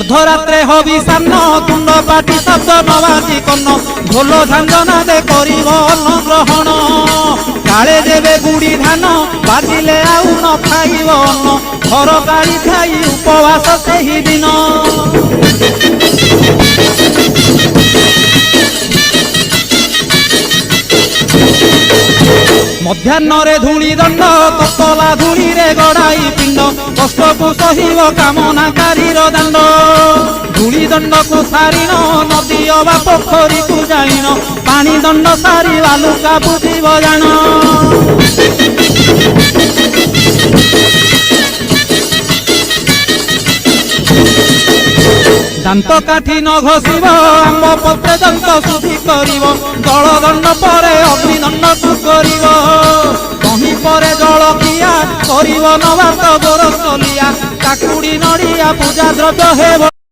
अर्धरात्रे हविषान्न तुंड पाटी शब्द नवाजी कन्न ढोल झांझना दे करिब अन्न ग्रहण काले देवे गुड़ी धान बाजिले आउ न खाइब अन्न घर गाड़ी खाई उपवास सेही दिन मध्याह्न धूली दंड ततला धूली रे गड़ाई पिंड कष्ट को सहिब कामनाकारी दांड धूली दंड को सारिन नदी अबा पोखरी को जाइन पानी दंड सारी बालुका बुझिब जान दांत काठी न घसीब आंब पत्रे दंत शुद्धि करिब जल दंड परे अग्निदंड को करिब कहीं परे जल किया करिब नवात गोरसलिया काकुड़ी नड़िया पूजा द्रव्य हेब